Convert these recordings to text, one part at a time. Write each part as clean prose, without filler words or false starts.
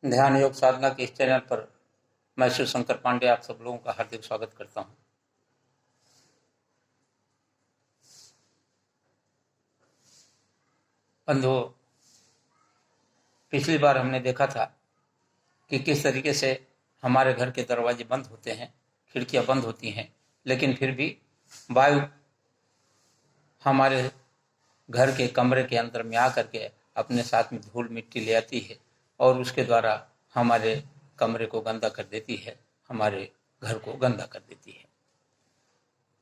ध्यान योग साधना के इस चैनल पर मैं शिव शंकर पांडे आप सब लोगों का हार्दिक स्वागत करता हूं। बंधुओं, पिछली बार हमने देखा था कि किस तरीके से हमारे घर के दरवाजे बंद होते हैं, खिड़कियां बंद होती हैं, लेकिन फिर भी वायु हमारे घर के कमरे के अंदर में आकर के अपने साथ में धूल मिट्टी ले आती है और उसके द्वारा हमारे कमरे को गंदा कर देती है, हमारे घर को गंदा कर देती है।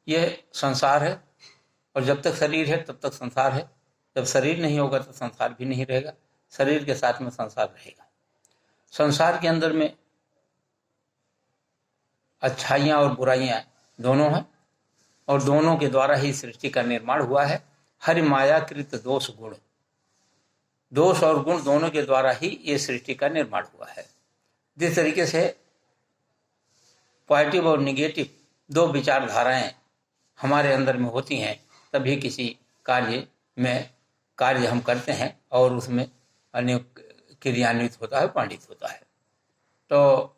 यह संसार है और जब तक शरीर है तब तक संसार है। जब शरीर नहीं होगा तो संसार भी नहीं रहेगा, शरीर के साथ में संसार रहेगा। संसार के अंदर में अच्छाइयाँ और बुराइयाँ दोनों हैं और दोनों के द्वारा ही सृष्टि का निर्माण हुआ है। हरि मायाकृत दोष गुण, दोष और गुण दोनों के द्वारा ही ये सृष्टि का निर्माण हुआ है। जिस तरीके से पॉजिटिव और निगेटिव दो विचारधाराएं हमारे अंदर में होती हैं, तभी किसी कार्य हम करते हैं और उसमें अनेक क्रियान्वित होता है, पांडित होता है। तो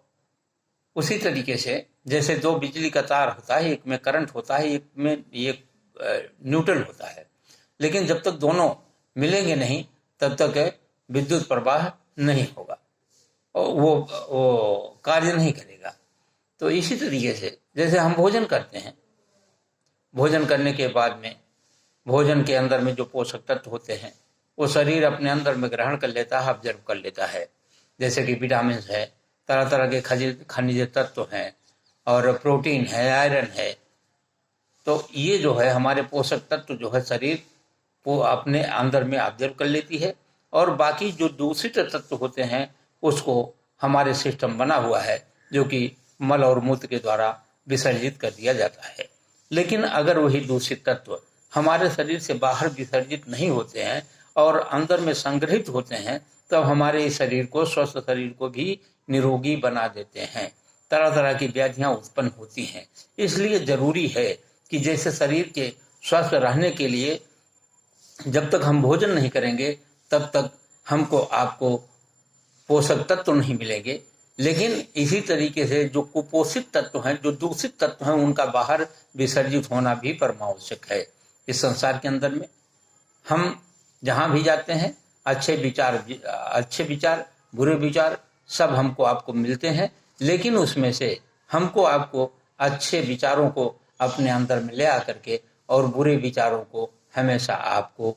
उसी तरीके से जैसे दो बिजली का तार होता है, एक में करंट होता है, एक में एक न्यूट्रल होता है, लेकिन जब तक दोनों मिलेंगे नहीं तब तक विद्युत प्रवाह नहीं होगा और वो कार्य नहीं करेगा। तो इसी तरीके से जैसे हम भोजन करते हैं, भोजन करने के बाद में भोजन के अंदर में जो पोषक तत्व होते हैं वो शरीर अपने अंदर में ग्रहण कर लेता है, ऑब्जर्व कर लेता है। जैसे कि विटामिन है, तरह तरह के खनिज तत्व हैं और प्रोटीन है, आयरन है। तो ये जो है हमारे पोषक तत्व जो है शरीर वो अपने अंदर में ऑब्जर्व कर लेती है और बाकी जो दूषित तत्व होते हैं उसको हमारे सिस्टम बना हुआ है जो कि मल और मूत्र के द्वारा विसर्जित कर दिया जाता है। लेकिन अगर वही दूषित तत्व हमारे शरीर से बाहर विसर्जित नहीं होते हैं और अंदर में संग्रहित होते हैं तब हमारे शरीर को, स्वस्थ शरीर को भी निरोगी बना देते हैं। तरह तरह की व्याधियां उत्पन्न होती हैं। इसलिए जरूरी है कि जैसे शरीर के स्वस्थ रहने के लिए जब तक हम भोजन नहीं करेंगे तब तक हमको आपको पोषक तत्व नहीं मिलेंगे, लेकिन इसी तरीके से जो कुपोषित तत्व हैं, जो दूषित तत्व हैं, उनका बाहर विसर्जित होना भी परमावश्यक है। इस संसार के अंदर में हम जहाँ भी जाते हैं अच्छे विचार बुरे विचार सब हमको आपको मिलते हैं, लेकिन उसमें से हमको आपको अच्छे विचारों को अपने अंदर में ले आकर के और बुरे विचारों को हमेशा आपको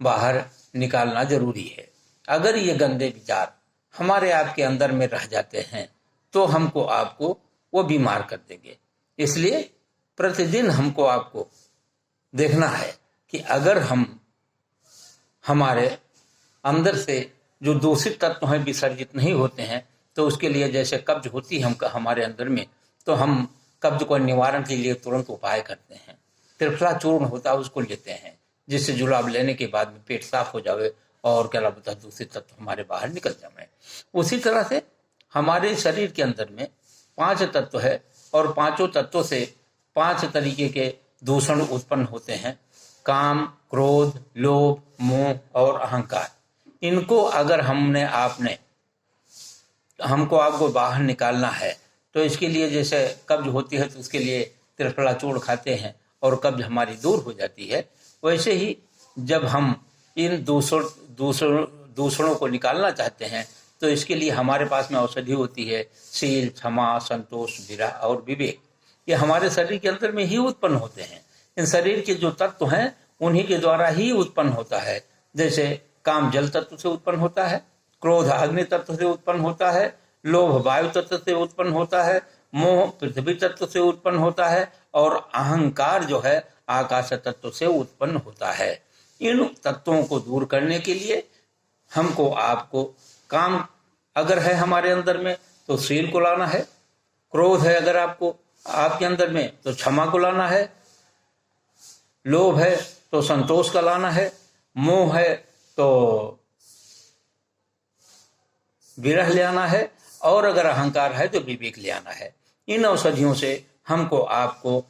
बाहर निकालना जरूरी है। अगर ये गंदे विचार हमारे आपके अंदर में रह जाते हैं तो हमको आपको वो बीमार कर देंगे। इसलिए प्रतिदिन हमको आपको देखना है कि अगर हम हमारे अंदर से जो दूषित तत्व हैं विसर्जित नहीं होते हैं तो उसके लिए जैसे कब्ज होती है हमारे अंदर में, तो हम कब्ज को निवारण के लिए तुरंत उपाय करते हैं। त्रिफला चूर्ण होता है उसको लेते हैं, जिससे जुलाब लेने के बाद में पेट साफ हो जाए और क्या बोलता है दूषित तत्व हमारे बाहर निकल जाए। उसी तरह से हमारे शरीर के अंदर में 5 तत्व है और पांचों तत्वों से 5 तरीके के दूषण उत्पन्न होते हैं। काम, क्रोध, लोभ, मोह और अहंकार। इनको अगर हमको आपको बाहर निकालना है तो इसके लिए जैसे कब्ज होती है तो उसके लिए त्रिफला चूर्ण खाते हैं और कब्ज हमारी दूर हो जाती है। वैसे ही जब हम इन दूषणों को निकालना चाहते हैं तो इसके लिए हमारे पास में औषधि होती है। शील, क्षमा, संतोष, विरह और विवेक, ये हमारे शरीर के अंदर में ही उत्पन्न होते हैं। इन शरीर के जो तत्व हैं उन्हीं के द्वारा ही उत्पन्न होता है। जैसे काम जल तत्व से उत्पन्न होता है, क्रोध अग्नि तत्व से उत्पन्न होता है, लोभ वायु तत्व से उत्पन्न होता है, मोह पृथ्वी तत्व से उत्पन्न होता है और अहंकार जो है आकाश तत्व से उत्पन्न होता है। इन तत्वों को दूर करने के लिए हमको आपको काम अगर है हमारे अंदर में तो शील को लाना है, क्रोध है अगर आपके अंदर में तो क्षमा को लाना है, लोभ है तो संतोष का लाना है, मोह है तो विरह ले आना है और अगर अहंकार है तो विवेक ले आना है। इन औषधियों से हमको आपको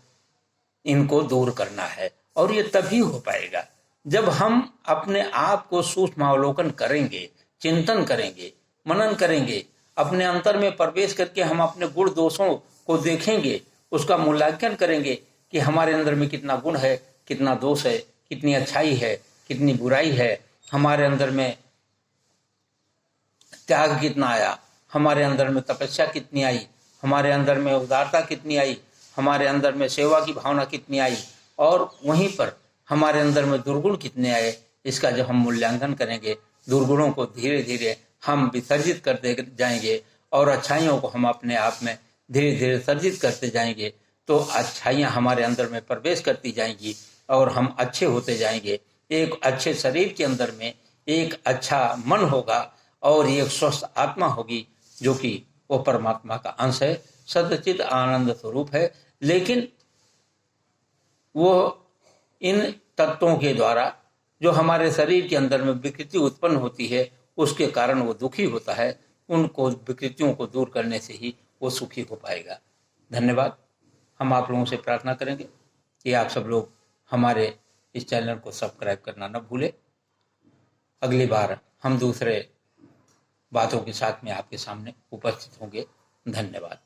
इनको दूर करना है और ये तभी हो पाएगा जब हम अपने आप को सूक्ष्म अवलोकन करेंगे, चिंतन करेंगे मनन करेंगे, अपने अंतर में प्रवेश करके हम अपने गुण दोषों को देखेंगे, उसका मूल्यांकन करेंगे कि हमारे अंदर में कितना गुण है, कितना दोष है, कितनी अच्छाई है, कितनी बुराई है, हमारे अंदर में त्याग कितना आया, हमारे अंदर में तपस्या कितनी आई, हमारे अंदर में उदारता कितनी आई, हमारे अंदर में सेवा की भावना कितनी आई, और वहीं पर हमारे अंदर में दुर्गुण कितने आए, इसका जब हम मूल्यांकन करेंगे, दुर्गुणों को धीरे धीरे हम विसर्जित करते जाएंगे और अच्छाइयों को हम अपने आप में धीरे धीरे सर्जित करते जाएंगे, तो अच्छाइयाँ हमारे अंदर में प्रवेश करती जाएंगी और हम अच्छे होते जाएंगे। एक अच्छे शरीर के अंदर में एक अच्छा मन होगा और एक स्वस्थ आत्मा होगी, जो कि वो परमात्मा का अंश है, सच्चित आनंद स्वरूप है। लेकिन वो इन तत्वों के द्वारा जो हमारे शरीर के अंदर में विकृति उत्पन्न होती है, उसके कारण वो दुखी होता है। उनको विकृतियों को दूर करने से ही वो सुखी हो पाएगा। धन्यवाद। हम आप लोगों से प्रार्थना करेंगे कि आप सब लोग हमारे इस चैनल को सब्सक्राइब करना न भूलें। अगली बार हम दूसरे बातों के साथ में आपके सामने उपस्थित होंगे। धन्यवाद।